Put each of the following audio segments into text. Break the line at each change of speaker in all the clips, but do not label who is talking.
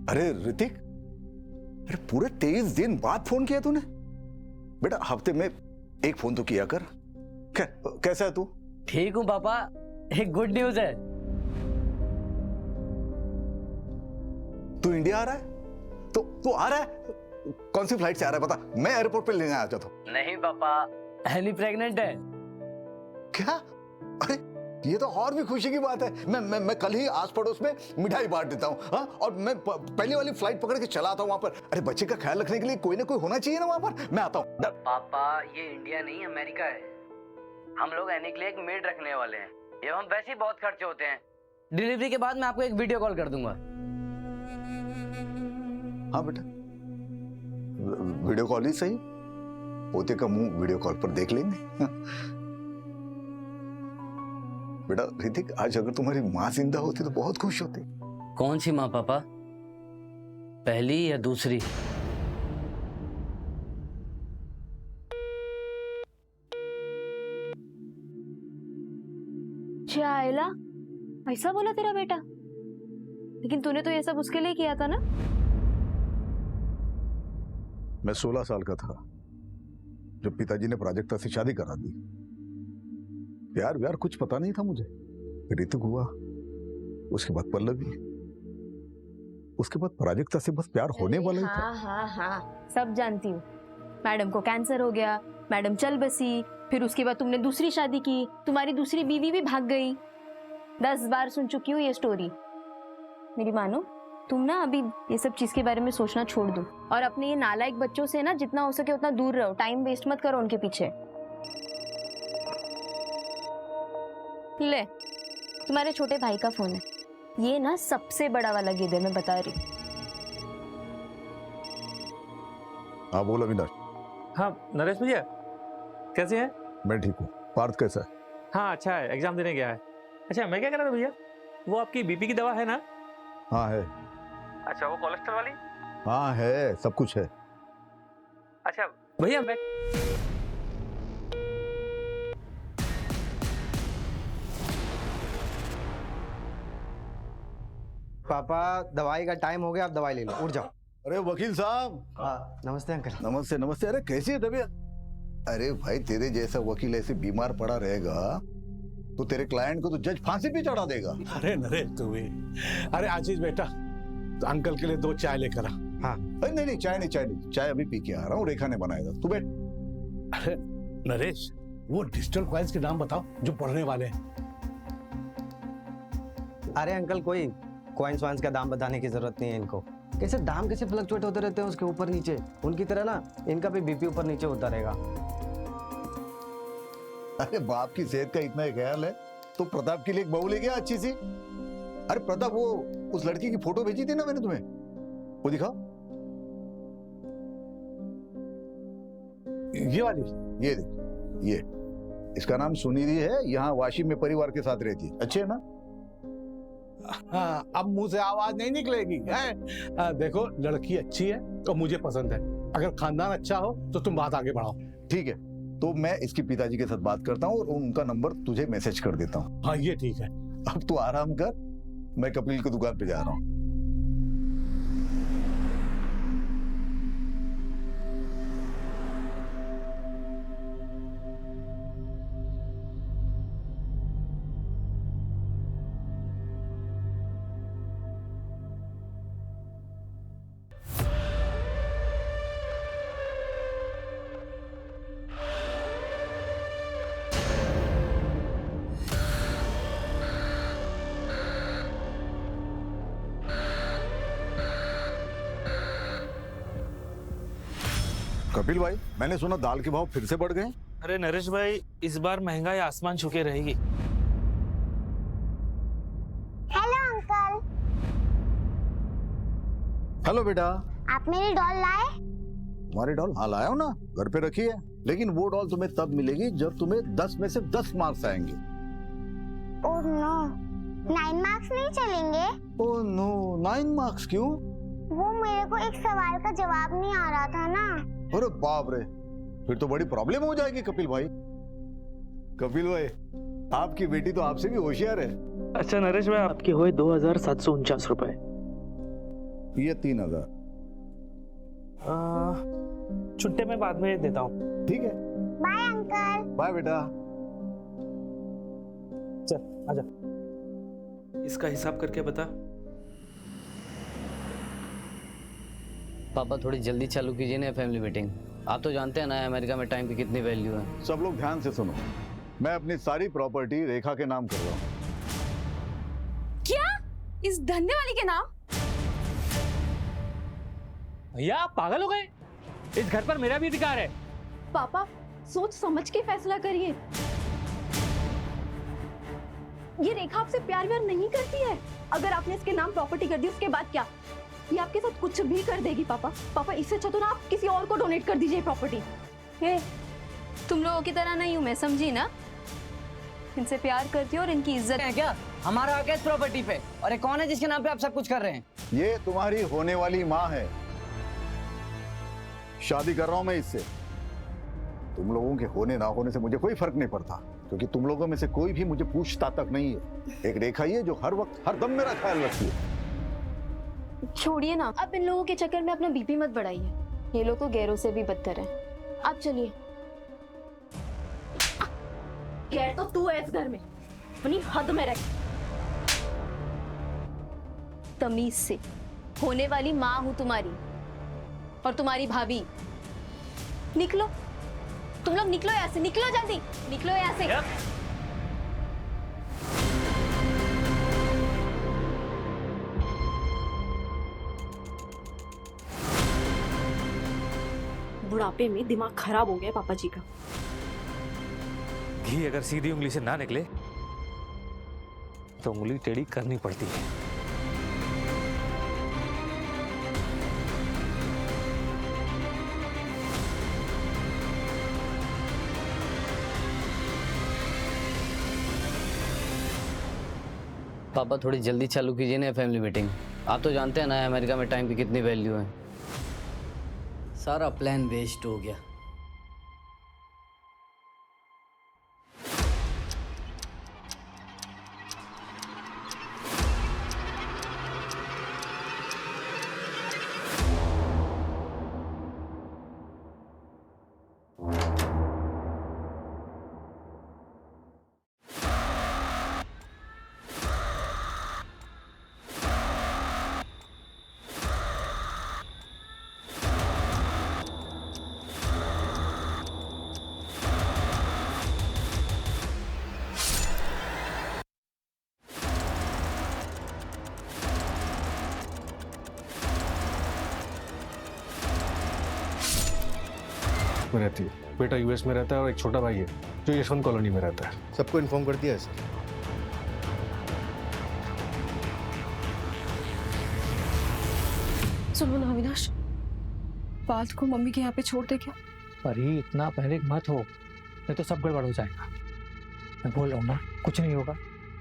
अरे ऋतिक, अरे पूरे 23 दिन बाद फोन किया तूने? बेटा हफ्ते में एक फोन तो किया कर। कैसा है तू?
ठीक हूँ पापा, एक गुड न्यूज है।
तू इंडिया आ रहा है? तो तू आ रहा है? कौन सी फ्लाइट से आ रहा है बता, मैं एयरपोर्ट पे लेने आ जाता हूँ।
नहीं पापा, एनी प्रेग्नेंट है।
क्या? अरे ये तो और भी खुशी की बात है। मैं कल ही आस पड़ोस में मिठाई बांट देता हूँ। हाँ, और मैं पहली वाली फ्लाइट पकड़ के चला आता हूँ वहां पर। अरे बच्चे का ख्याल रखने के लिए कोई ना कोई होना चाहिए ना वहां पर। मैं आता हूँ।
पापा ये इंडिया नहीं अमेरिका है। हम लोग एनी के लिए एक मेड रखने वाले हैं। एवं वैसे ही बहुत खर्चे होते हैं। डिलीवरी के बाद मैं आपको एक वीडियो कॉल कर दूंगा।
हाँ बेटा, वीडियो कॉल ही सही। पोते का मुंह वीडियो कॉल पर देख लेंगे। बेटा ऋतिक, आज अगर तुम्हारी माँ जिंदा होती तो बहुत खुश होती।
कौन सी माँ पापा, पहली या दूसरी?
आयला, ऐसा बोला तेरा बेटा? लेकिन तूने तो ये सब उसके लिए किया था ना?
मैं 16 साल का था जब पिताजी ने प्राजक्ता से शादी करा दी। प्यार व्यार कुछ पता नहीं था मुझे। ऋतिक हुआ, उसके बाद पल्लवी, उसके बाद प्राजक्ता से बस प्यार होने वाला ही था।
हाँ, सब जानती हूँ। मैडम को कैंसर हो गया, मैडम चल बसी, फिर उसके बाद तुमने दूसरी शादी की, तुम्हारी दूसरी बीवी भी भाग गई। 10 बार सुन चुकी हूँ ये स्टोरी। मेरी मानो, तुम ना अभी ये सब चीज के बारे में सोचना छोड़ दो और अपने ये नालायक बच्चों से ना जितना हो सके उतना दूर रहो। टाइम वेस्ट मत करो उनके पीछे। ले, तुम्हारे छोटे भाई का फोन है। ये ना सबसे बड़ा वाला गिद्ध है, मैं बता रही हूँ।
हाँ बोल अविनाश।
हाँ नरेश भैया, कैसे हैं?
मैं ठीक हूँ। पार्थ कैसा है?
हाँ अच्छा है, एग्जाम देने गया है। अच्छा मैं क्या कह रहा था भैया, वो आपकी बीपी की दवा है ना?
हाँ है।
अच्छा वो कोलेस्ट्रॉल वाली?
हाँ है, सब कुछ है।
अच्छा भैया मैं
पापा दवाई का टाइम हो गया, आप दवाई ले लो, उठ जाओ।
अरे वकील साहब।
हाँ नमस्ते अंकल।
नमस्ते नमस्ते। अरे कैसी है तबीयत? अरे भाई तेरे जैसा वकील ऐसे बीमार पड़ा रहेगा तो तेरे क्लाइंट को तो जज फांसी पे चढ़ा देगा।
अरे नरेश तू भी। अरे आशीष बेटा, तो अंकल के लिए 2 चाय लेकर आ।
हाँ।
अरे नहीं चाय नहीं, चाय अभी पी के आ रहा हूँ। रेखा ने बनाया था, तू बैठ।
अरे नरेश, वो डिजिटल कॉइन्स के नाम बताओ जो पढ़ने वाले हैं।
अरे अंकल कोई कॉइन्स वाइन्स का दाम बताने की जरूरत नहीं है इनको। कैसे दाम कैसे फ्लक्चुएट होते रहते हैं उसके ऊपर नीचे, उनकी तरह ना इनका भी बीपी ऊपर नीचे होता रहेगा।
अरे बाप की सेहत का इतना ख्याल है तो प्रताप के लिए एक बहू ले गया अच्छी सी। अरे प्रताप, वो उस लड़की की फोटो भेजी थी ना मैंने तुम्हें, वो दिखाओ।
ये वाली?
ये देख, ये इसका नाम सुनिधि है, यहाँ वाशिम में परिवार के साथ रहती है। अच्छे है ना?
हाँ, अब मुंह से आवाज नहीं निकलेगी है? देखो लड़की अच्छी है तो मुझे पसंद है। अगर खानदान अच्छा हो तो तुम बात आगे बढ़ाओ।
ठीक है, तो मैं इसके पिताजी के साथ बात करता हूँ और उनका नंबर तुझे मैसेज कर देता हूँ।
हाँ ये ठीक है।
अब तू आराम कर, मैं कपिल की दुकान पे जा रहा हूँ। कपिल भाई, मैंने सुना दाल के भाव फिर से बढ़ गए।
अरे नरेश भाई, इस बार महंगाई आसमान छू के रहेगी।
Hello uncle.
हेलो बेटा।
आप मेरी डॉल लाए?
तुम्हारी डॉल? हाँ लाया हूँ ना, घर पे रखी है। लेकिन वो डॉल तुम्हें तब मिलेगी जब तुम्हें 10 में से 10 मार्क्स आएंगे।
ओह नो, 9 मार्क्स नहीं चलेंगे?
ओह नो, 9 मार्क्स क्यों?
वो मेरे को एक सवाल का जवाब नहीं आ रहा था ना।
अरे बाप रे, फिर तो बड़ी प्रॉब्लम हो जाएगी कपिल भाई। कपिल भाई, आपकी बेटी तो आपसे भी होशियार है।
अच्छा नरेश भाई, आपके हुए 2749 रुपए।
ये 3000।
छुट्टे में बाद में देता हूँ।
ठीक है,
बाय अंकल।
बाय बेटा।
चल आजा, इसका हिसाब करके बता।
पापा थोड़ी जल्दी चालू कीजिए ना फैमिली मीटिंग। आप तो जानते हैं ना अमेरिका में टाइम की कितनी वैल्यू है।
सब लोग ध्यान से सुनो, मैं अपनी सारी प्रॉपर्टी रेखा के नाम कर रहा हूँ।
क्या? इस धंधे वाली के नाम?
भैया आप पागल हो गए? इस घर पर मेरा भी अधिकार है।
पापा सोच समझ के फैसला करिए। ये रेखा आपसे प्यार व्यार नहीं करती है। अगर आपने इसके नाम प्रॉपर्टी कर दी उसके बाद क्या? ये आपके साथ कुछ भी कर देगी पापा। पापा इससे अच्छा तो ना आप किसी और को डोनेट कर दीजिए प्रॉपर्टी। हे, तुम लोगों की तरह नहीं हूं मैं, समझी ना? इनसे प्यार करती हूँ और इनकी इज्जत
है क्या? हमारा हक है इस प्रॉपर्टी पे। और ये कौन है जिसके नाम पे आप सब कुछ कर रहे हैं?
ये तुम्हारी होने वाली माँ है। शादी कर रहा हूं मैं इससे। तुम लोगों के होने ना होने से मुझे कोई फर्क नहीं पड़ता, क्योंकि तुम लोगों में से कोई भी मुझे पूछता तक नहीं है। एक रेखा ही है जो हर वक्त हर दम मेरा ख्याल रखती है।
छोड़िए ना, अब इन लोगों के चक्कर में अपना बीपी मत बढ़ाइए। ये लोग तो गैरों से भी बदतर हैं। आप चलिए। गैर तो तू है इस घर में, अपनी हद में रह। तमीज से, होने वाली माँ हूं तुम्हारी और तुम्हारी भाभी। निकलो, तुम लोग निकलो यहाँ से, निकलो जल्दी, निकलो यहाँ से।
बुढ़ापे में दिमाग खराब हो गया पापा जी का।
घी अगर सीधी उंगली से ना निकले तो उंगली टेढ़ी करनी पड़ती है।
पापा थोड़ी जल्दी चालू कीजिए ना फैमिली मीटिंग। आप तो जानते हैं ना अमेरिका में टाइम की कितनी वैल्यू है। सारा प्लान वेस्ट हो गया।
में रहती है, बेटा यूएस में रहता है और एक छोटा भाई है जो यशवंत कॉलोनी में रहता है।
सबको इन्फॉर्म कर दिया है सर।
सुनो ना अविनाश, बात को मम्मी के यहाँ पे छोड़ दे क्या?
अरे इतना पैनिक मत हो, नहीं तो सब गड़बड़ हो जाएगा। मैं बोल रहा हूँ ना, कुछ नहीं होगा।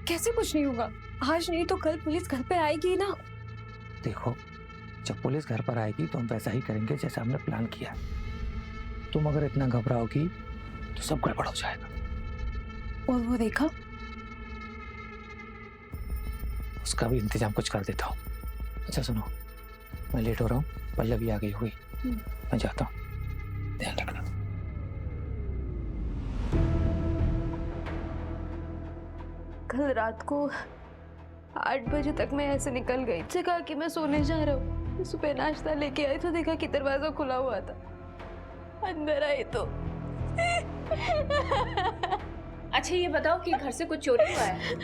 कैसे कुछ नहीं होगा? आज नहीं तो कल पुलिस घर पे आएगी ना।
देखो, जब पुलिस घर पर आएगी तो हम वैसा ही करेंगे जैसा हमने प्लान किया। तुम अगर इतना घबराओगी तो सब गड़बड़ हो जाएगा।
और वो देखा,
उसका भी इंतजाम कुछ कर देता हूँ। अच्छा सुनो, मैं लेट हो रहा हूँ, पल्लवी आ गई हुई, मैं जाता हूँ, ध्यान रखना।
कल रात को 8 बजे तक मैं ऐसे निकल गई से कहा कि मैं सोने जा रहा हूँ। सुबह नाश्ता लेके आई तो देखा कि दरवाजा खुला हुआ था। अंदर आई तो
अच्छा ये बताओ कि घर से कुछ चोरी हुआ है?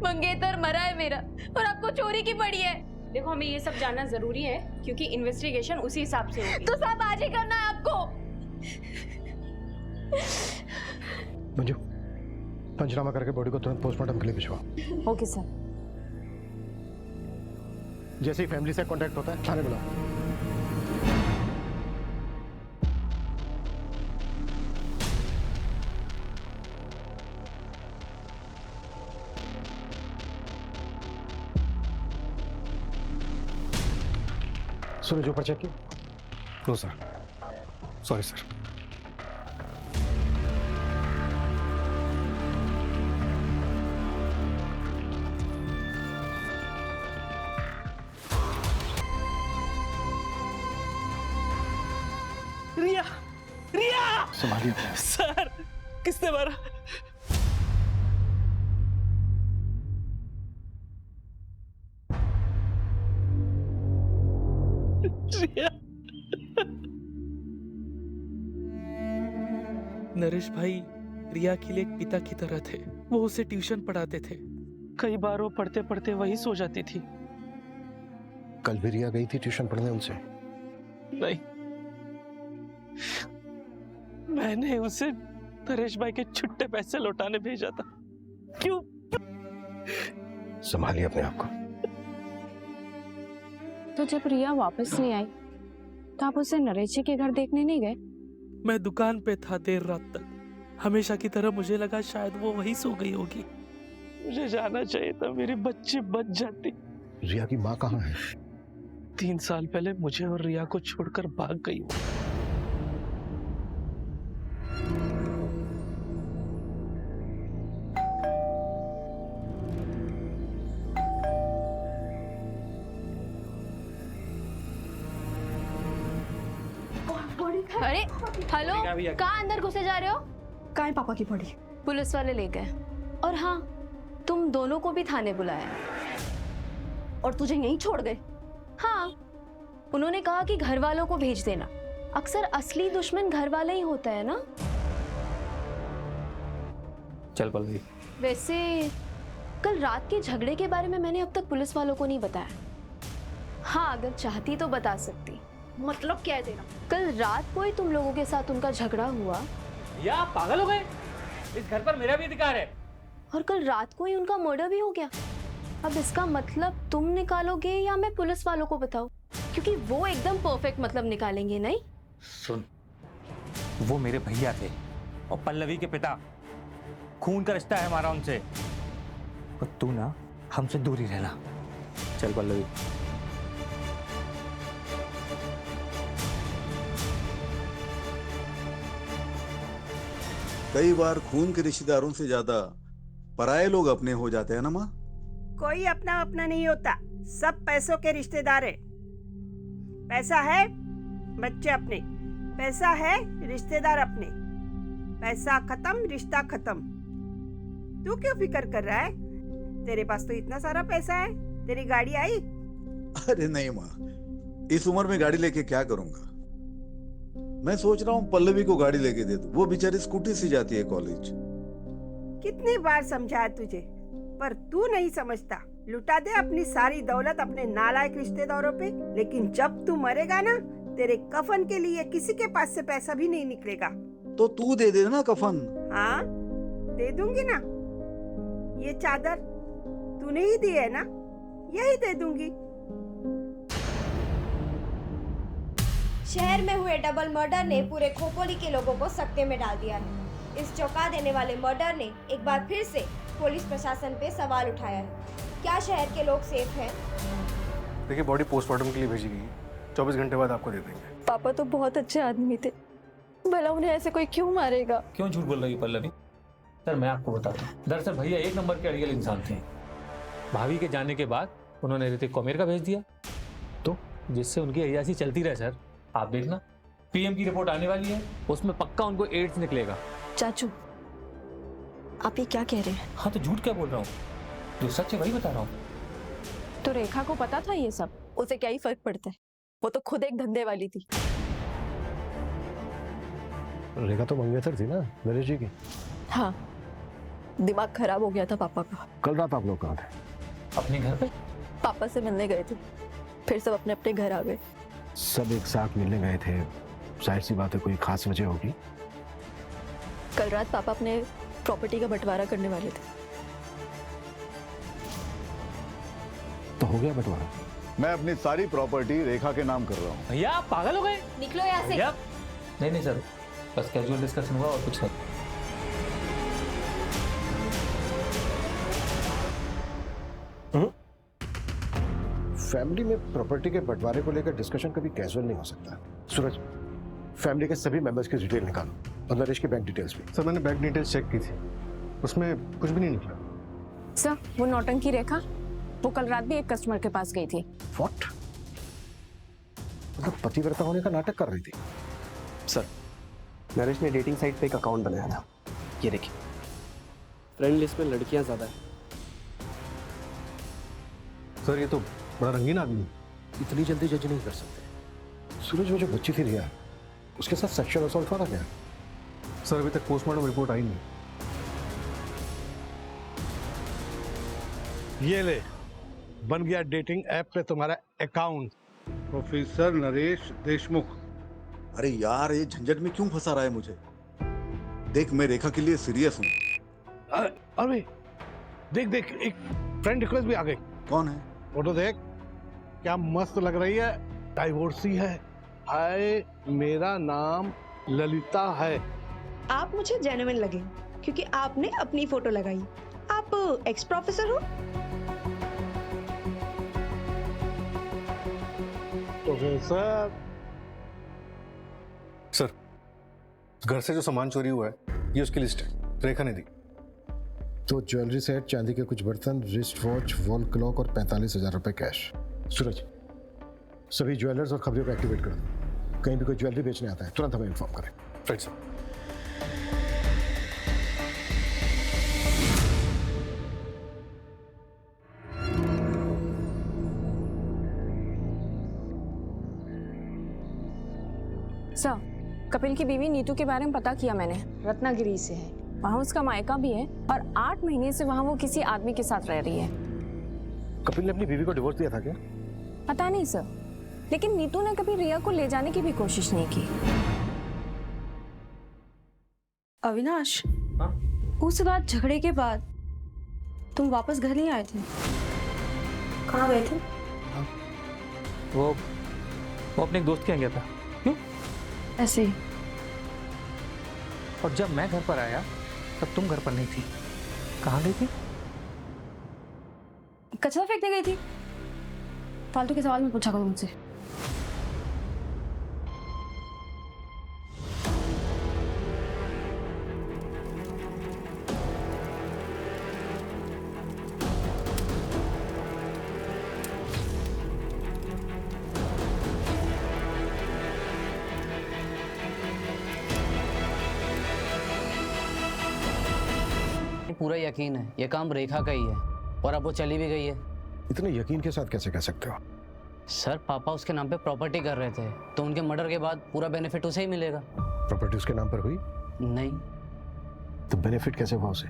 मंगेतर मरा है मेरा और आपको चोरी की पड़ी है।
देखो हमें ये सब जानना जरूरी है क्योंकि इन्वेस्टिगेशन उसी हिसाब से होगी।
तो सब आज ही करना है आपको।
मंजू, पंचनामा करके बॉडी को तुरंत पोस्टमार्टम के लिए भिजवाओ।
Okay sir.
जैसे ही फैमिली से कांटेक्ट होता है थाने बुलाओ। सूरज ऊपर चेक किया? No sir, sorry sir. संभालिए।
सर किसने मारा? रिया। नरेश भाई रिया के लिए एक पिता की तरह थे। वो उसे ट्यूशन पढ़ाते थे। कई बार वो पढ़ते पढ़ते वही सो जाती थी।
कल भी रिया गई थी ट्यूशन पढ़ने उनसे?
नहीं, मैंने उसे नरेश भाई के छुट्टे पैसे लौटाने भेजा था। क्यों?
संभालिए अपने आप को।
तो जब रिया वापस नहीं आई तो आप उसे नरेश जी के घर देखने नहीं गए?
मैं दुकान पे था देर रात तक। हमेशा की तरह मुझे लगा शायद वो वही सो गई होगी। मुझे जाना चाहिए था, मेरी बच्ची बच जाती।
रिया की माँ कहाँ है?
3 साल पहले मुझे और रिया को छोड़कर भाग गई वो।
अरे हेलो, कहाँ अंदर घुसे जा रहे हो?
कहाँ है पापा की बॉडी?
पुलिस वाले ले गए। और हाँ, तुम दोनों को भी थाने बुलाया।
और तुझे यहीं छोड़ गए?
हाँ, उन्होंने कहा कि घर वालों को भेज देना। अक्सर असली दुश्मन घर वाले ही होता है ना।
चल पल्लवी।
वैसे कल रात के झगड़े के बारे में मैंने अब तक पुलिस वालों को नहीं बताया। हाँ, अगर चाहती तो बता सकती।
मतलब क्या है तेरा?
कल रात को ही तुम लोगों के साथ उनका झगड़ा हुआ।
या आप पागल हो गए? इस घर पर मेरा भी अधिकार है।
और कल रात को ही उनका मर्डर भी हो गया। अब इसका मतलब तुम निकालोगे या मैं पुलिस वालों को बताऊं? क्योंकि वो एकदम परफेक्ट मतलब निकालेंगे नहीं।
सुन, वो मेरे भैया थे और पल्लवी के पिता। खून का रिश्ता है हमारा उनसे। और तू ना हमसे दूर ही रहना। चल पल्लवी।
कई बार खून के रिश्तेदारों से ज्यादा पराये लोग अपने हो जाते हैं ना माँ।
कोई अपना अपना नहीं होता, सब पैसों के रिश्तेदार है। पैसा है बच्चे अपने, पैसा है रिश्तेदार अपने। पैसा खत्म रिश्ता खत्म। तू क्यों फिक्र कर रहा है? तेरे पास तो इतना सारा पैसा है। तेरी गाड़ी आई?
अरे नहीं माँ, इस उम्र में गाड़ी लेके क्या करूंगा। मैं सोच रहा हूँ पल्लवी को गाड़ी लेके दे दूं। वो बेचारी स्कूटी से जाती है कॉलेज।
कितनी बार समझाया तुझे, पर तू नहीं समझता। लुटा दे अपनी सारी दौलत अपने नालायक रिश्तेदारों पे, लेकिन जब तू मरेगा ना, तेरे कफन के लिए किसी के पास से पैसा भी नहीं निकलेगा।
तो तू दे दे ना कफन।
हाँ, दे दूंगी ना। ये चादर तूने ही दी है ना, यही दे दूंगी।
शहर में हुए डबल मर्डर ने पूरे खोपोली के लोगों को सकते में डाल दिया है। इस चौंका देने वाले मर्डर ने एक बार फिर से पुलिस प्रशासन पे सवाल उठाया है। क्या शहर के लोग सेफ हैं?
देखिए, बॉडी पोस्टमार्टम के लिए भेजी गई है। 24 घंटे बाद आपको दे देंगे।
पापा तो बहुत अच्छे आदमी थे, भला उन्हें ऐसे कोई क्यों मारेगा?
क्यों झूठ बोल रही है पल्लवी? सर मैं आपको बताता हूँ। दरअसल भैया 1 नंबर के अड़ियल इंसान थे। भाभी के जाने के बाद उन्होंने ऋतिक को अमेरिका भेज दिया, तो जिससे उनकी अय्याशी चलती रहे। सर आप देखना, पीएम की रिपोर्ट आने वाली है, उसमें पक्का उनको एड्स निकलेगा।
चाचू, आप ये क्या कह रहे हैं?
हाँ तो झूठ क्या बोल रहा हूँ, जो सच है वही बता रहा हूँ।
तो रेखा को पता था ये सब? उसे क्या ही फर्क पड़ता है, वो तो खुद एक धंधे वाली थी।
रेखा तो मंगेतर थी ना नरेश जी की।
हाँ, दिमाग खराब हो गया था पापा का।
कल रात आप लोग कहाँ थे?
अपने घर पे
पापा से मिलने गए थे, फिर सब अपने अपने घर आ गए।
सब एक साथ मिलने गए थे, जाहिर सी बात है कोई खास वजह होगी।
कल रात पापा अपने प्रॉपर्टी का बंटवारा करने वाले थे।
तो हो गया बंटवारा?
मैं अपनी सारी प्रॉपर्टी रेखा के नाम कर रहा हूँ।
भैया आप पागल हो गए?
निकलो यहाँ से।
भैया नहीं सर, बस कैजुअल डिस्कशन हुआ और कुछ नहीं।
फैमिली में प्रॉपर्टी के बंटवारे को लेकर डिस्कशन कभी कैजुअल नहीं हो सकता। सूरज, फैमिली के सभी मेंबर्स की डिटेल निकालो और नरेश की बैंक डिटेल्स भी।
सर मैंने बैंक डिटेल्स चेक की थी, उसमें कुछ भी नहीं निकला।
सर वो नौटंकी रेखा, वो कल रात भी एक कस्टमर के पास गई थी।
व्हाट? मतलब पतिव्रता होने का नाटक कर रही थी?
सर
नरेश ने डेटिंग साइट पे एक अकाउंट बनाया था, ये देखिए। फ्रेंड लिस्ट में लड़कियां ज़्यादा है।
सर ये तो बड़ा रंगीन आदमी है, इतनी जल्दी जज नहीं कर सकते। सूरज वो जो बच्ची थी रिया, उसके साथ सेक्सुअल असॉल्ट हुआ था क्या?
सर अभी तक पोस्टमार्टम रिपोर्ट आई नहीं।
ये ले, बन गया डेटिंग ऐप पे तुम्हारा अकाउंट।
प्रोफेसर नरेश देशमुख। अरे यार ये झंझट में क्यों फंसा रहा है मुझे? देख मैं रेखा के लिए सीरियस हूँ।
अरे देख देख, एक फ्रेंड रिक्वेस्ट भी आ गई।
कौन है?
फोटो देख, क्या मस्त लग रही है, डाइवोर्सी है। हाय, मेरा नाम ललिता है।
आप मुझे जेन्युइन लगे क्योंकि आपने अपनी फोटो लगाई। आप एक्स प्रोफेसर हो?
प्रोफेसर
सर घर से जो सामान चोरी हुआ है ये उसकी लिस्ट है, रेखा ने दी।
तो ज्वेलरी सेट, चांदी के कुछ बर्तन, रिस्ट वॉच, वॉल क्लॉक और 45,000 रुपए कैश। सूरज, सभी ज्वेलर्स और खबरियों को एक्टिवेट कर दो। कहीं भी कोई ज्वेलरी बेचने आता है तुरंत हमें इन्फॉर्म करें।
Right sir.
सर, कपिल की बीवी नीतू के बारे में पता किया मैंने। रत्नागिरी से है, वहाँ उसका मायका भी है और 8 महीने से वहाँ वो किसी आदमी के साथ रह रही है।
कपिल ने अपनी बीवी को डिवोर्स दिया था क्या?
पता नहीं सर, लेकिन नीतू ने कभी रिया को ले जाने की भी कोशिश नहीं की।
अविनाश, उस रात झगड़े के बाद तुम वापस घर नहीं आए थे? कहाँ गए थे?
वो अपने एक दोस्त के यहाँ गया था। क्यों?
ऐसे ही।
और जब मैं घर पर आया तब तुम घर पर नहीं थी। कहाँ गई थी?
कचरा फेंकने गई थी। फालतू के सवाल मत पूछा करो मुझसे।
पूरा यकीन है ये काम रेखा का ही है और अब वो चली भी गई है।
इतने यकीन के साथ कैसे कह सकते हो?
सर पापा उसके नाम पे प्रॉपर्टी कर रहे थे तो उनके मर्डर के बाद पूरा बेनिफिट उसे ही मिलेगा।
प्रॉपर्टी उसके नाम पर हुई?
नहीं।
तो बेनिफिट कैसे हुआ उसे?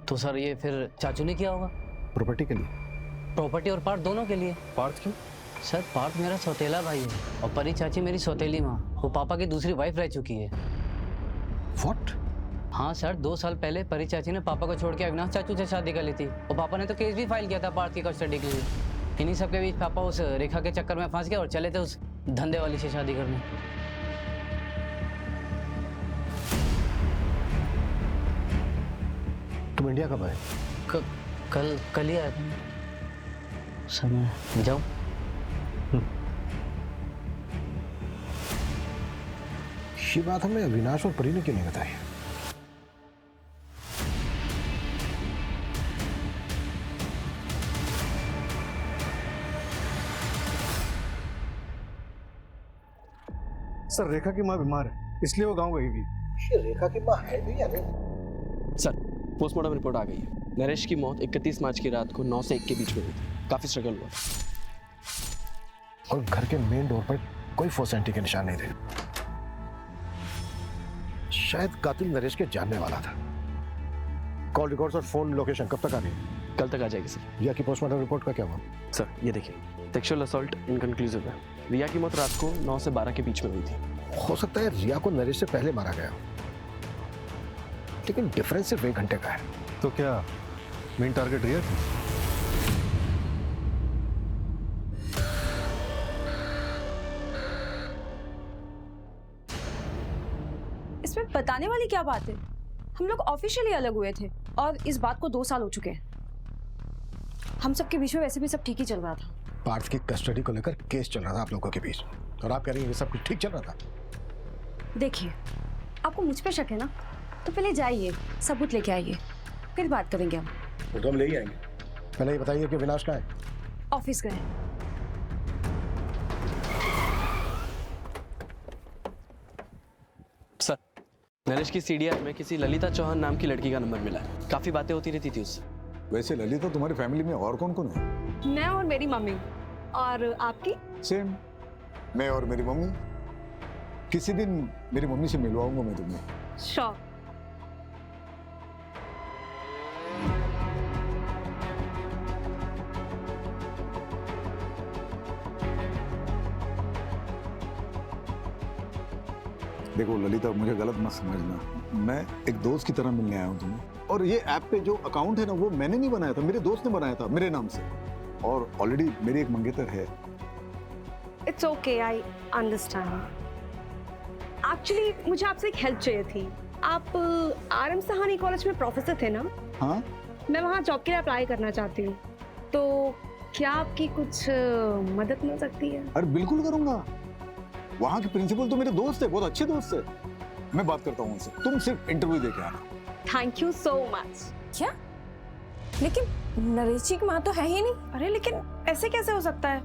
तो सर ये फिर चाचू ने किया होगा।
प्रॉपर्टी के लिए?
प्रॉपर्टी और पार्ट दोनों के लिए।
पार्ट क्यों?
सर पार्ट मेरा सौतेला भाई है और परी चाची मेरी सौतेली माँ। वो पापा की दूसरी वाइफ रह चुकी है।
What?
हाँ सर, 2 साल पहले परी चाची ने पापा को छोड़ के अविनाश चाचू से शादी कर ली थी और पापा ने तो केस भी फाइल किया था पार्थ की कस्टडी के लिए। इन्हीं सब के बीच पापा उस रेखा के चक्कर में फंस गए और चले थे उस धंधे वाली से शादी करने।
तुम इंडिया कब आए?
कल ही आया था। समय जाओ।
ये बात हमें अविनाश और परी ने क्यों नहीं बताई?
सर रेखा की माँ बीमार है इसलिए वो गांव गई हुई।
ये रेखा की माँ है भी या नहीं?
सर पोस्टमार्टम रिपोर्ट आ गई है। नरेश की मौत 31 मार्च की रात को 9 से 1 के बीच में हुई थी। काफी स्ट्रगल हुआ
और घर के मेन डोर पर कोई फोर्सेंटी के निशान नहीं थे। शायद कातिल नरेश के जानने वाला था। कॉल रिकॉर्ड्स और फोन लोकेशन कब तक आ गई?
कल तक आ जाएगी सर।
रिया की पोस्टमार्टम रिपोर्ट का क्या हुआ?
सर ये देखिए, सेक्सुअल असॉल्ट इनकंक्लूसिव है। रिया की मौत रात को 9 से 12 के बीच में हुई थी।
हो सकता है रिया को नरेश से पहले मारा गया, लेकिन डिफरेंस सिर्फ 1 घंटे का है।
तो क्या मेन टारगेट रिया थी?
इसमें बताने वाली क्या बात है? हम लोग ऑफिशियली अलग हुए थे और इस बात को 2 साल हो चुके हैं। हम सबके बीच में वैसे भी सब ठीक ही चल रहा था।
पार्थ की कस्टडी को लेकर केस चल रहा था आप लोगों के बीच, और आप कह रही हैं ये सब कुछ ठीक चल रहा था?
देखिए, आपको मुझ पे शक है ना, तो पहले जाइए सबूत लेके आइए, फिर बात करेंगे हम।
वो तो हम ले ही आएंगे। पहले ये बताइए कि विनाश कहाँ है?
ऑफिस गए।
सर
नरेश की सीडीआर में किसी ललिता चौहान नाम की लड़की का नंबर मिला है। काफी बातें होती रहती थी उससे।
वैसे ललिता, तुम्हारी फैमिली में और कौन कौन है?
मैं और मेरी मम्मी। और आपकी?
सेम, मैं और मेरी मम्मी। किसी दिन मेरी मम्मी से मिलवाऊंगा मैं तुम्हें।
श्योर।
देखो ललिता, मुझे गलत मत समझना, मैं एक दोस्त की तरह मिलने आया हूँ तुम्हें। और ये ऐप पे जो अकाउंट है ना, वो मैंने नहीं बनाया था, मेरे दोस्त ने बनाया था मेरे नाम से। और ऑलरेडी मेरी एक मंगेतर है।
It's okay, I understand. Actually मुझे आपसे एक हेल्प चाहिए थी। आप RM सहानी कॉलेज में प्रोफेसर थे ना?
हाँ।
मैं वहाँ जॉब के लिए अप्लाई करना चाहती हूँ, तो क्या आपकी कुछ मदद मिल सकती है?
अरे बिल्कुल करूंगा। वहाँ के प्रिंसिपल तो मेरे दोस्त है, बहुत अच्छे दोस्त है। मैं बात करता हूँ उनसे, तुम सिर्फ इंटरव्यू दे के आना।
Thank you so much.
क्या? लेकिन नरेश जी की माँ तो है ही नहीं।
अरे लेकिन ऐसे कैसे हो सकता है?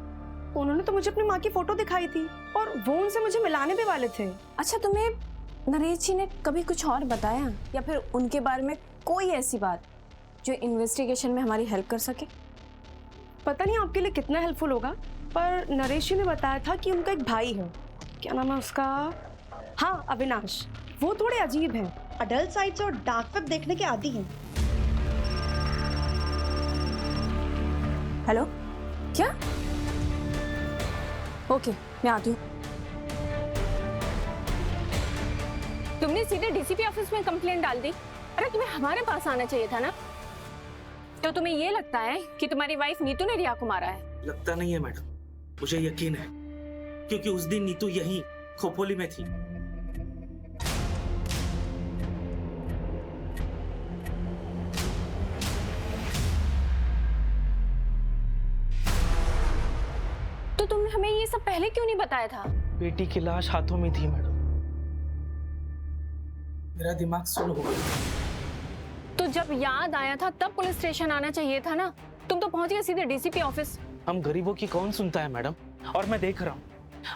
उन्होंने तो मुझे अपनी माँ की फोटो दिखाई थी और वो उनसे मुझे मिलाने भी वाले थे।
अच्छा, तुम्हें नरेश जी ने कभी कुछ और बताया या फिर उनके बारे में कोई ऐसी बात जो इन्वेस्टिगेशन में हमारी हेल्प कर सके?
पता नहीं आपके लिए कितना हेल्पफुल होगा, पर नरेश जी ने बताया था कि उनका एक भाई है। क्या नाम है उसका? हाँ, अविनाश। वो थोड़े अजीब हैं, अडल्ट साइट्स और डार्क वेब देखने के आदी हैं।
हेलो, क्या? ओके, मैं आती हूँ। तुमने सीधे डीसीपी ऑफिस में कंप्लेंट डाल दी? अरे तुम्हें हमारे पास आना चाहिए था ना। तो तुम्हें ये लगता है कि तुम्हारी वाइफ नीतू ने रिया को मारा है?
लगता नहीं है मैडम, मुझे यकीन है, क्योंकि उस दिन नीतू यहीं खोपोली में थी।
तो तुमने हमें ये सब पहले क्यों नहीं बताया था?
बेटी की लाश हाथों में थी मैडम, मेरा दिमाग सुन्न हो गया।
तो जब याद आया था तब पुलिस स्टेशन आना चाहिए था ना। तुम तो पहुंच गए सीधे डीसीपी ऑफिस।
हम गरीबों की कौन सुनता है मैडम? और मैं देख रहा हूँ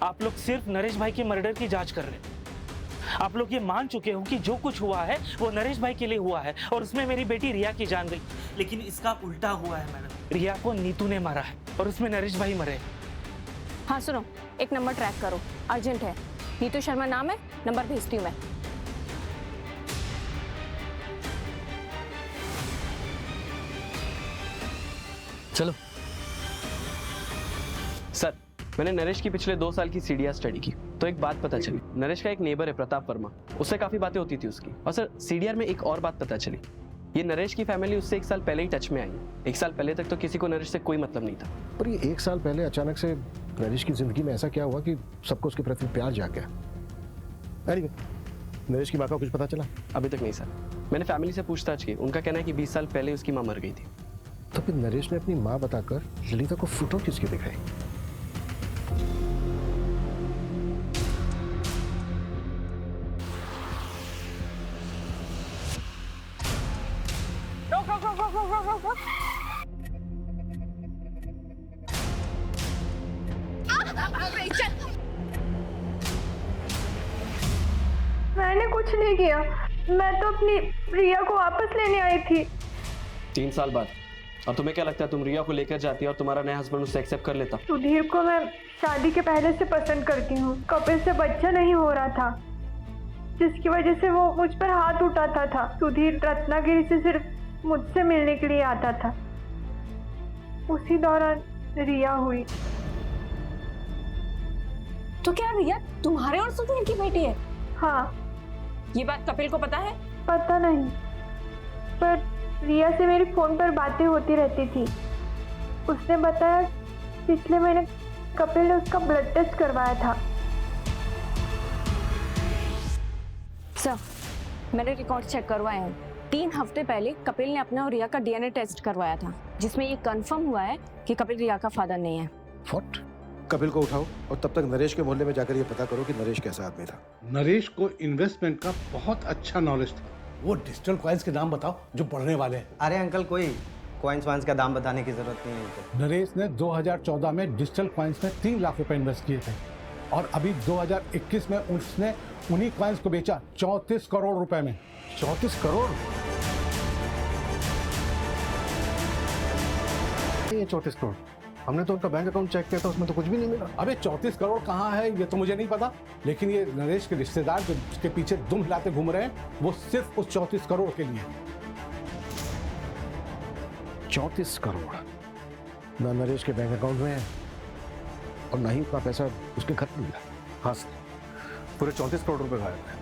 आप लोग सिर्फ नरेश भाई के मर्डर की जांच कर रहे हैं। आप लोग ये मान चुके हो कि जो कुछ हुआ है वो नरेश भाई के लिए हुआ है और उसमें मेरी बेटी रिया की जान गई। लेकिन इसका उल्टा हुआ है मैडम, रिया को नीतू ने मारा है और उसमें नरेश भाई मरे।
हाँ सुनो, एक नंबर ट्रैक करो, अर्जेंट है। नीतू शर्मा नाम है, नंबर भेजती हूँ मैं।
चलो सर, मैंने नरेश की पिछले 2 साल की सीडीआर स्टडी की तो एक बात पता चली। नरेश का एक नेबर है प्रताप वर्मा, उससे काफी बातें होती थी उसकी। और सर सीडीआर में एक और बात पता चली, ये नरेश की फैमिली उससे 1 साल पहले ही टच में आई है। 1 साल पहले तक तो किसी को नरेश से कोई मतलब नहीं था।
पर ये 1 साल पहले अचानक से नरेश की जिंदगी में ऐसा क्या हुआ कि सबको उसके प्रति प्यार जाग गया? अरे नरेश की माँ का कुछ पता चला?
अभी तक नहीं सर, मैंने फैमिली से पूछताछ की, उनका कहना है कि 20 साल पहले उसकी माँ मर गई थी।
तो फिर नरेश ने अपनी माँ बताकर ललिता को फोटो किसकी दिखाई?
मैंने कुछ नहीं किया, मैं तो अपनी रिया को वापस लेने आई थी।
3 साल बाद। और तुम्हें क्या लगता है तुम रिया को लेकर जाती और तुम्हारा नया हस्बैंड उससे एक्सेप्ट कर लेता?
सुधीर को मैं शादी के पहले से पसंद करती हूँ। कपिल से बच्चा नहीं हो रहा था, जिसकी वजह से वो मुझ पर हाथ उठाता था। सुधीर रत्नागिरी से सिर्फ मुझसे मिलने के लिए आता था। उसी दौरान रिया हुई।
तो क्या रिया तुम्हारे और सुधीर की बेटी है?
हाँ।
ये बात कपिल को पता है?
पता नहीं, पर रिया से मेरी फोन पर बातें होती रहती थी। उसने बताया पिछले महीने कपिल ने उसका ब्लड टेस्ट करवाया था।
सर, मैंने रिकॉर्ड चेक करवाए हैं। 3 हफ्ते पहले कपिल ने अपना और रिया का डीएनए टेस्ट करवाया था, जिसमें ये कंफर्म हुआ है कि कपिल रिया का फादर नहीं है।
व्हाट? कपिल को उठाओ और तब तक नरेश के मोहल्ले में जाकर ये पता करो कि नरेश कैसा आदमी था।
नरेश को इन्वेस्टमेंट का बहुत अच्छा नॉलेज था। वो डिजिटल कॉइन्स के नाम बताओ जो बढ़ने वाले हैं।
अरे अंकल, कोई कॉइन्स वाइन्स का दाम बताने की जरूरत नहीं है इनको।
नरेश ने 2014 में डिजिटल कॉइन्स में 3 लाख रुपए इन्वेस्ट किए थे। और अभी 2021 में उसने उन्हीं कॉइन्स को बेचा 34 करोड़ रुपए में।
34 करोड़?
ये 34 करोड़, हमने तो उनका बैंक अकाउंट चेक किया था, उसमें तो कुछ भी नहीं मिला।
अबे 34 करोड़ कहाँ है ये तो मुझे नहीं पता, लेकिन ये नरेश के रिश्तेदार जो उसके पीछे दुम हिलाते घूम रहे हैं वो सिर्फ उस 34 करोड़ के लिए।
34 करोड़ ना नरेश के बैंक अकाउंट में है और ना ही उतना पैसा उसके घर में मिला।
हाँ सर, पूरे 34 करोड़ रुपए गायब है।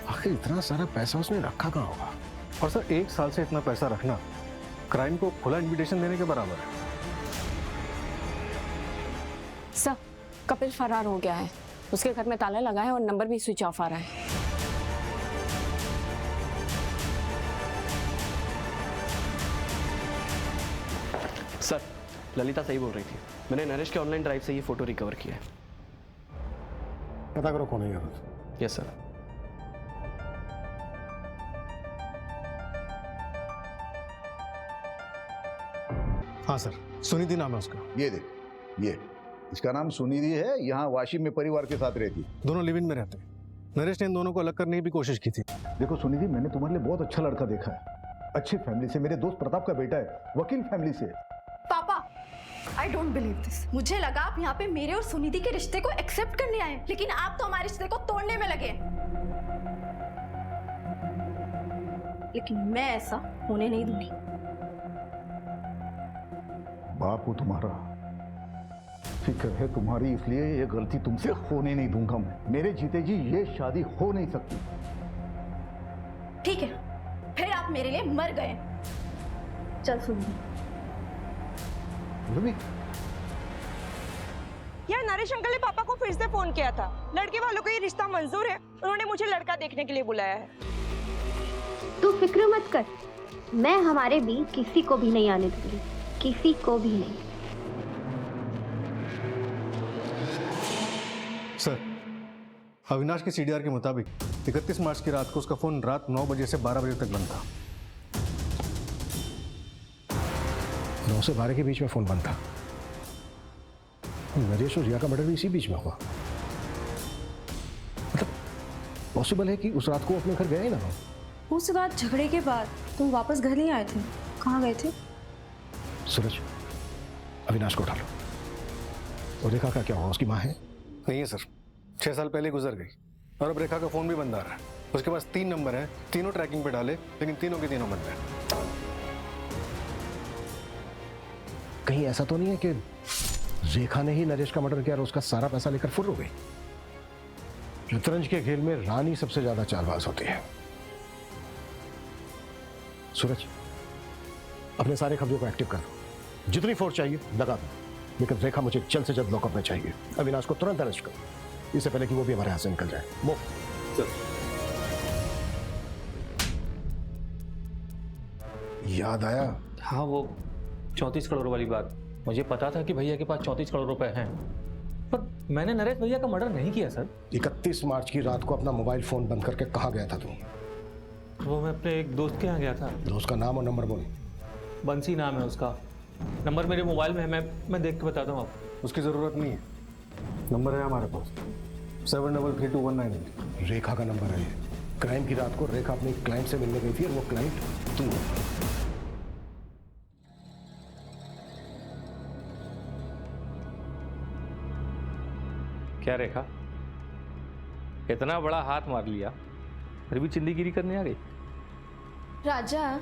आखिर इतना सारा पैसा उसने रखा कहाँ होगा?
और सर 1 साल से इतना पैसा रखना क्राइम को खुला इन्विटेशन देने के बराबर है।
सर, कपिल फरार हो गया है। उसके घर में ताला लगा है और नंबर भी स्विच ऑफ आ रहा है।
सर, ललिता सही बोल रही थी। मैंने नरेश के ऑनलाइन ड्राइव से ये फोटो रिकवर किया है।
पता करो कौन है ये।
Yes sir.
हाँ सर, सुनिधि नाम है उसका।
ये देख, ये इसका नाम सुनिधि है, यहाँ वाशिम में परिवार के साथ रहती।
दोनों लिव इन में रहते। नरेश ने इन दोनों को अलग करने की भी कोशिश की थी।
देखो सुनिधि, मैंने तुम्हारे लिए बहुत अच्छा लड़का देखा है, अच्छी फैमिली से, मेरे दोस्त प्रताप का बेटा है, वकील फैमिली से।
पापा, आई डोंट बिलीव दिस। मुझे लगा आप यहाँ पे मेरे और सुनिधि के रिश्ते को एक्सेप्ट करने आए, लेकिन आप तो हमारे रिश्ते को तोड़ने में लगे। लेकिन मैं ऐसा होने नहीं दूंगी।
बाप हूं तुम्हारा, फिक्र है तुम्हारी, इसलिए ये गलती तुमसे होने नहीं दूंगा मैं। मेरे जीते जी ये शादी हो नहीं सकती।
ठीक है, फिर आप मेरे लिए मर गए। चल सुनिधि।
यार नरेश अंकल ने पापा को फिर से फोन किया था। लड़के वालों को ये रिश्ता मंजूर है, उन्होंने मुझे लड़का देखने के लिए बुलाया है।
तू फिक्र मत कर, मैं हमारे बीच किसी को भी नहीं आने दूंगी, किसी को भी नहीं।
सर, अविनाश के सीडीआर के मुताबिक 31 मार्च की रात को उसका फोन रात 9 बजे से 12 बजे तक बंद था।
9 से 12 के बीच में फोन बंद था। नरेश और रिया का मर्डर भी इसी बीच में हुआ। मतलब पॉसिबल है कि उस रात को अपने घर गए ही ना हो।
उस रात झगड़े के बाद तुम वापस घर नहीं आए थे, कहाँ गए थे?
सूरज, अविनाश को उठा लो। और रेखा का क्या हुआ? उसकी माँ है?
नहीं है सर, 6 साल पहले गुजर गई और अब रेखा का फोन भी बंद आ रहा है। उसके पास 3 नंबर हैं, तीनों ट्रैकिंग पे डाले, लेकिन तीनों के तीनों बंद हैं।
कहीं ऐसा तो नहीं है कि रेखा ने ही नरेश का मर्डर किया और उसका सारा पैसा लेकर फुर्र हो गई? शतरंज के खेल में रानी सबसे ज्यादा चालबाज होती है। सूरज, अपने सारे खबरों को एक्टिव कर दो, जितनी फोर्स चाहिए लगा दो, लेकिन रेखा मुझे जल्द से जल्द लॉकअप में चाहिए। अविनाश को तुरंत अरेस्ट करो, इससे पहले कि वो भी हमारे हाथ से निकल जाए। मूव। याद आया?
हाँ, वो 34 करोड़ वाली बात। मुझे पता था कि भैया के पास 34 करोड़ रुपए हैं, पर मैंने नरेश भैया का मर्डर नहीं किया सर।
31 मार्च की रात को अपना मोबाइल फोन बंद करके कहाँ गया था तू?
वो मैं अपने एक दोस्त के यहाँ गया था।
दोस्त का नाम और नंबर बोल।
बंसी नाम है उसका, नंबर मेरे मोबाइल में है, मैं देख के बताता हूँ आपको।
उसकी जरूरत नहीं है, नंबर है हमारे पास 733219।
रेखा का नंबर है। क्राइम की रात को रेखा अपने क्लाइंट से मिलने गई थी और वो क्लाइंट तू।
क्या रेखा, इतना बड़ा हाथ मार लिया फिर भी चिंदीगिरी करने आ गई?
राजा,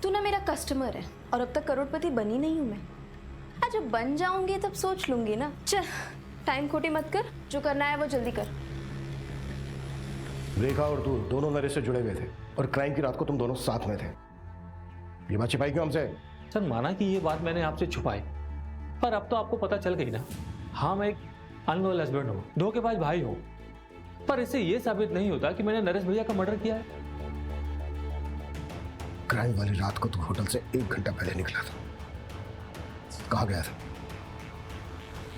तू ना मेरा कस्टमर है और अब तक करोड़पति बनी नहीं हूं मैं। आज जब बन जाऊंगी तब सोच लूंगी ना। चल, टाइम खोटी मत कर, जो करना है वो जल्दी कर।
रेखा और तू दोनों नरेश से जुड़े हुए थे और क्राइम की रात को तुम दोनों साथ में थे। ये बात छिपाई क्यों हमसे?
सर, माना कि ये बात मैंने आपसे छुपाई, पर अब तो आपको पता चल गई ना। हाँ, मैं एक अनलॉयल हस्बैंड हूँ, धोखेबाज भाई हूँ, पर इससे ये साबित नहीं होता कि मैंने नरेश भैया का मर्डर किया है।
क्राइम वाली रात को तू होटल से 1 घंटा पहले निकला था, कहाँ गया था?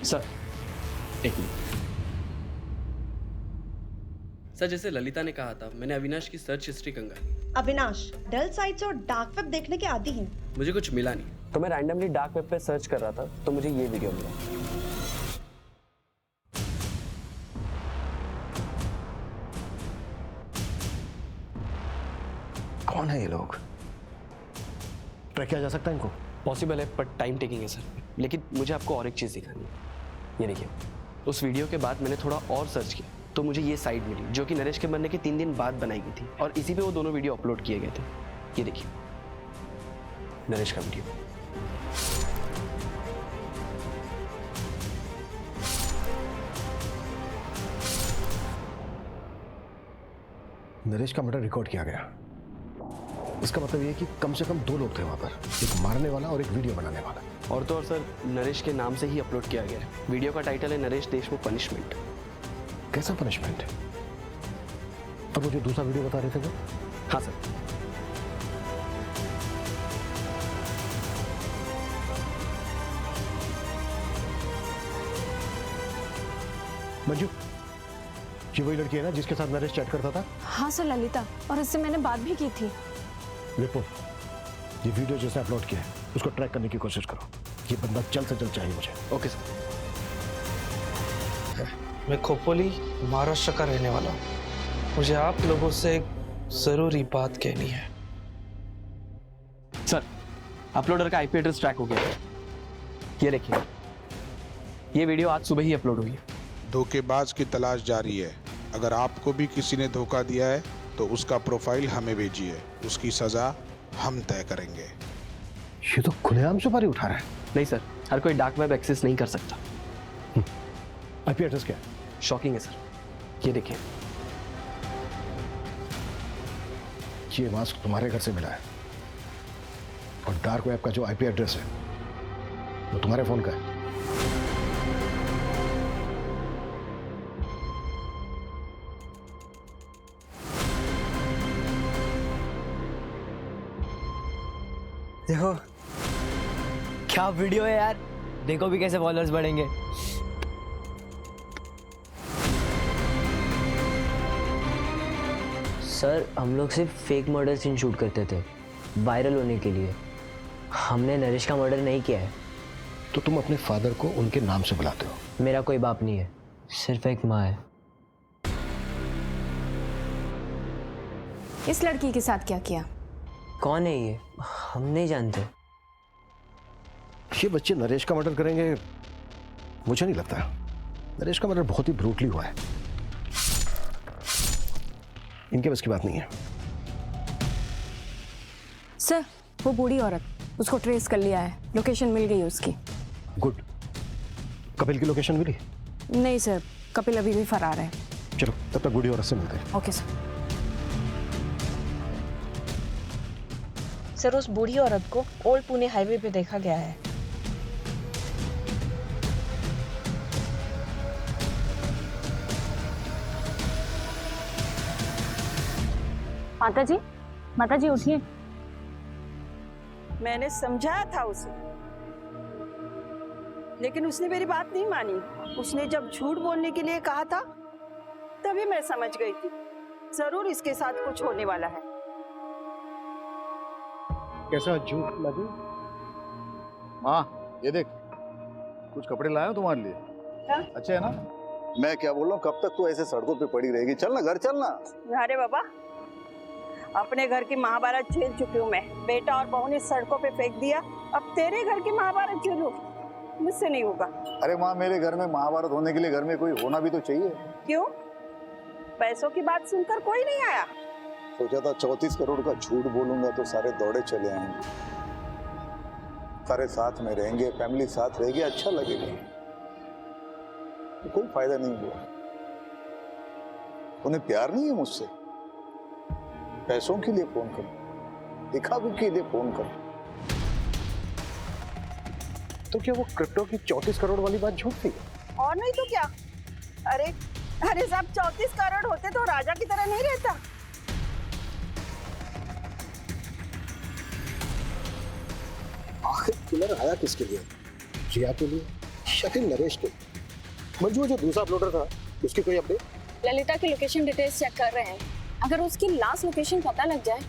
सर, एक मिनट। सर, जैसे ललिता ने कहा था, मैंने अविनाश की सर्च हिस्ट्री कंगाली।
अविनाश डल साइट्स और डार्क वेब देखने के आदी हैं।
मुझे कुछ मिला नहीं, तो मैं रैंडमली डार्क वेब पे सर्च कर रहा था, तो मुझे ये वीडियो मिला।
कौन है ये लोग? ट्रैक किया जा सकता है इनको?
पॉसिबल है बट टाइम टेकिंग है सर। लेकिन मुझे आपको और एक चीज़ दिखानी है। ये देखिए, उस वीडियो के बाद मैंने थोड़ा और सर्च किया तो मुझे ये साइट मिली जो कि नरेश के मरने के 3 दिन बाद बनाई गई थी और इसी पे वो दोनों वीडियो अपलोड किए गए थे। ये देखिए नरेश का वीडियो।
नरेश का मर्डर रिकॉर्ड किया गया। इसका मतलब ये कि कम से कम 2 लोग थे वहां पर, एक मारने वाला और एक वीडियो बनाने वाला।
और तो और सर, नरेश के नाम से ही अपलोड किया गया है। वीडियो का टाइटल है नरेश देशमुख पनिशमेंट।
कैसा पनिशमेंट? और वो जो दूसरा वीडियो बता रहे थे वो?
हाँ सर।
मंजू, ये वही लड़की है ना जिसके साथ नरेश चैट करता था?
हाँ सर, ललिता, और इससे मैंने बात भी की थी।
विपो, ये वीडियो जिसने अपलोड किया है उसको ट्रैक करने की कोशिश करो। ये बंदा जल्द से जल्द चाहिए मुझे।
Okay sir.
मैं खोपोली महाराष्ट्र का रहने वाला हूँ। मुझे आप लोगों से एक जरूरी बात कहनी है।
सर, अपलोडर का आईपी एड्रेस ट्रैक हो गया है। ये देखिए, ये वीडियो आज सुबह ही अपलोड हुई है।
धोखेबाज की तलाश जारी है। अगर आपको भी किसी ने धोखा दिया है तो उसका प्रोफाइल हमें भेजिए, उसकी सजा हम तय करेंगे।
ये तो खुलेआम सुपारी उठा रहा है।
नहीं सर, हर कोई डार्क वेब एक्सेस नहीं कर सकता।
आईपी एड्रेस क्या है?
शॉकिंग है सर, ये देखिए।
ये मास्क तुम्हारे घर से मिला है और डार्क वेब का जो आईपी एड्रेस है वो तुम्हारे फोन का है।
देखो क्या वीडियो है यार, देखो भी कैसे फॉलोअर्स बढ़ेंगे।
सर, हम लोग सिर्फ फेक मर्डर सीन शूट करते थे वायरल होने के लिए। हमने नरेश का मर्डर नहीं किया है।
तो तुम अपने फादर को उनके नाम से बुलाते हो?
मेरा कोई बाप नहीं है, सिर्फ एक माँ है।
इस लड़की के साथ क्या किया?
कौन है ये? हम नहीं जानते।
ये बच्चे नरेश का मर्डर करेंगे मुझे नहीं लगता। नरेश का मर्डर बहुत ही ब्रूटली हुआ है, इनके बस की बात नहीं है।
सर, वो बूढ़ी औरत, उसको ट्रेस कर लिया है, लोकेशन मिल गई उसकी।
गुड। कपिल की लोकेशन मिली?
नहीं सर, कपिल अभी भी फरार है।
चलो तब तक बूढ़ी औरत से मिलते हैं।
Okay sir.
सर, उस बूढ़ी औरत को ओल्ड पुणे हाईवे पे देखा गया है।
माता जी उठिए।
मैंने समझाया था उसे, लेकिन उसने मेरी बात नहीं मानी। उसने जब झूठ बोलने के लिए कहा था तभी मैं समझ गई थी जरूर इसके साथ कुछ होने वाला है।
कैसा झूठ लगी? हाँ, ये देख, कुछ कपड़े लाया हूं तुम्हारे लिए।
क्या?
अच्छे है ना? मैं क्या बोल रहा हूँ, कब तक तू ऐसे सड़कों पे पड़ी रहेगी? चल ना, घर चलना।
अरे बाबा, अपने घर की महाभारत झेल चुकी हूँ मैं। बेटा और बहू ने सड़कों पे फेंक दिया, अब तेरे घर की महाभारत झेलूं? मुझसे नहीं होगा।
अरे माँ, मेरे घर में महाभारत होने के लिए घर में कोई होना भी तो चाहिए।
क्यों? पैसों की बात सुनकर कोई नहीं आया?
सोचा था 34 करोड़ का झूठ बोलूंगा तो सारे दौड़े चले आएंगे, सारे साथ में रहेंगे, फैमिली साथ रहेगी, अच्छा लगेगा। तो कोई फायदा नहीं हुआ। उन्हें प्यार नहीं है मुझसे, पैसों के लिए फोन करो, दिखावे के लिए फोन करो।
तो क्या वो क्रिप्टो की 34 करोड़ वाली बात झूठ थी?
और नहीं तो क्या। अरे अरे साहब, 34 करोड़ होते तो राजा की तरह नहीं रहता।
आखिर किलर आया किसके लिए? रिया के लिए या फिर नरेश के? मंजू, जो दूसरा अपलोडर था उसकी कोई अपडेट?
ललिता की लोकेशन डिटेल्स चेक कर रहे हैं। अगर उसकी लास्ट लोकेशन पता लग जाए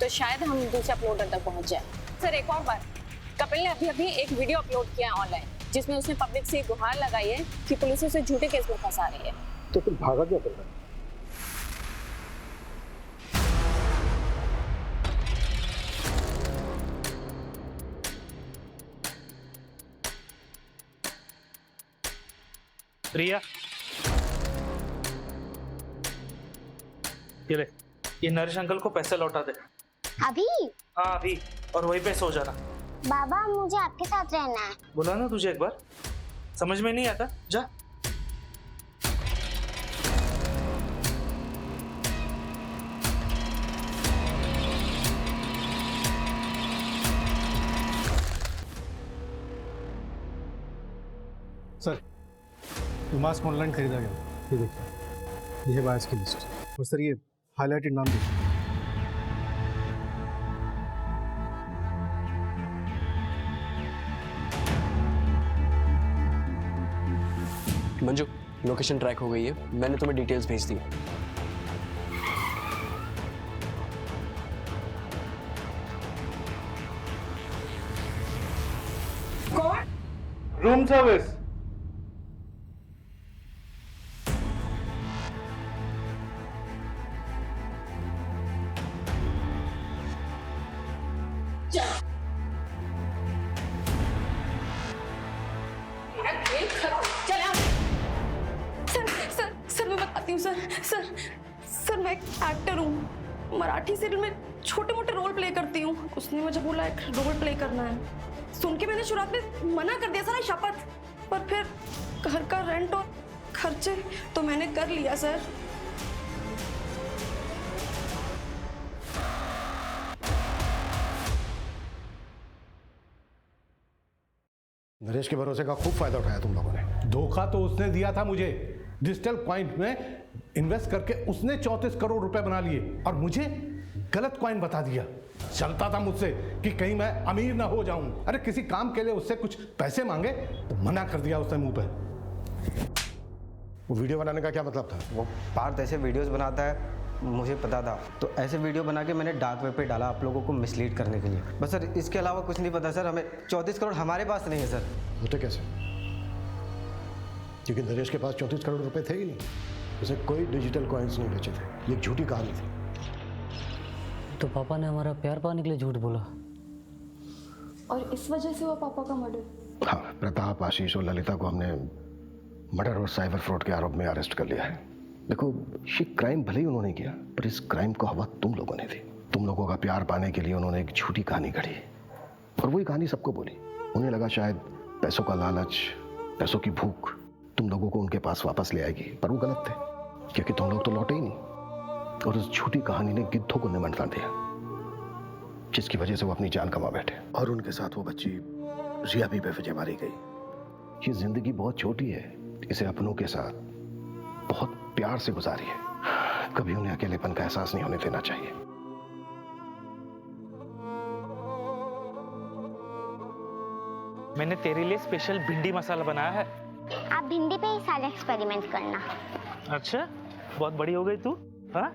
तो शायद हम दूसरे अपलोडर तक पहुंच जाए। सर, एक और बात, कपिल ने अभी एक वीडियो अपलोड किया है ऑनलाइन जिसमें उसने पब्लिक से गुहार लगाई है कि पुलिस उसे झूठे केस में फंसा रही है।
तो फिर भागा क्या कर रहा है?
रिया, ये ले, ये नरेश अंकल को पैसे लौटा दे।
अभी?
हाँ अभी, और वहीं पे सो जाना।
बाबा मुझे आपके साथ रहना है।
बोला ना तुझे एक बार, समझ में नहीं आता, जा।
सर, ये मास्क ऑनलाइन खरीदा गया। ये देखिए, ये है बायर्स की लिस्ट। और सर ये हाईलाइटेड नाम देखिए।
मंजू, लोकेशन ट्रैक हो गई है, मैंने तुम्हें डिटेल्स भेज दी।
कौन? Room service.
सर मैं बताती हूँ सर मैं एक एक्टर हूँ। मराठी सीरियल में छोटे मोटे रोल प्ले करती हूँ। उसने मुझे बोला एक रोल प्ले करना है। सुन के मैंने शुरुआत में मना कर दिया सर, शपथ। पर फिर घर का रेंट और खर्चे तो मैंने कर लिया सर।
नरेश के भरोसे का खूब फायदा उठाया तुम लोगों ने।
धोखा तो उसने दिया था मुझे। डिजिटल कॉइन में इन्वेस्ट करके उसने 34 करोड़ रुपए बना लिए और मुझे गलत कॉइन बता दिया। चलता था मुझसे कि कहीं मैं अमीर ना हो जाऊं। अरे किसी काम के लिए उससे कुछ पैसे मांगे तो मना कर दिया उसने मुंह पे।
वो वीडियो बनाने का क्या मतलब था?
वो पार्थ ऐसे वीडियोस बनाता है, मुझे पता था। तो ऐसे वीडियो बना के मैंने डार्क वेब पे डाला आप लोगों को मिसलीड करने के लिए। बस सर इसके अलावा कुछ नहीं पता सर। हमें 34 करोड़ हमारे पास नहीं है सर।
होते कैसे? क्योंकि नरेश के पास 34 करोड़ रुपए थे ही नहीं। उसे कोई डिजिटल कॉइन्स नहीं बेचे थे। ये एक झूठी कहानी थी।
तो पापा ने हमारा प्यार पाने के लिए झूठ बोला,
और इस वजह से हुआ पापा का मर्डर।
हाँ, प्रताप, आशीष और ललिता को हमने मर्डर और साइबर फ्रॉड के आरोप में अरेस्ट कर लिया है। देखो, ये क्राइम भले ही उन्होंने किया, पर इस क्राइम को हवा तुम लोगों ने दी। तुम लोगों का प्यार पाने के लिए उन्होंने एक झूठी कहानी गढ़ी और वही कहानी सबको बोली। उन्हें लगा शायद पैसों का लालच, पैसों की भूख तुम लोगों को उनके पास वापस ले आएगी, पर वो गलत थे, क्योंकि तुम लोग तो लौटे ही नहीं। और उस झूठी कहानी ने गिद्धों को निमंत्रण दिया, जिसकी वजह से वो अपनी जान गंवा बैठे। और उनके साथ वो बच्ची रिया भी बेवजह मारी गई। ये जिंदगी बहुत छोटी है, इसे अपनों के साथ बहुत प्यार से गुजारिए। कभी उन्हें अकेलेपन का एहसास नहीं होने देना चाहिए।
मैंने तेरे लिए स्पेशल भिंडी मसाला बनाया है।
आप भिंडी पे ही सारे एक्सपेरिमेंट करना।
अच्छा, बहुत बड़ी हो गई तू। हाँ,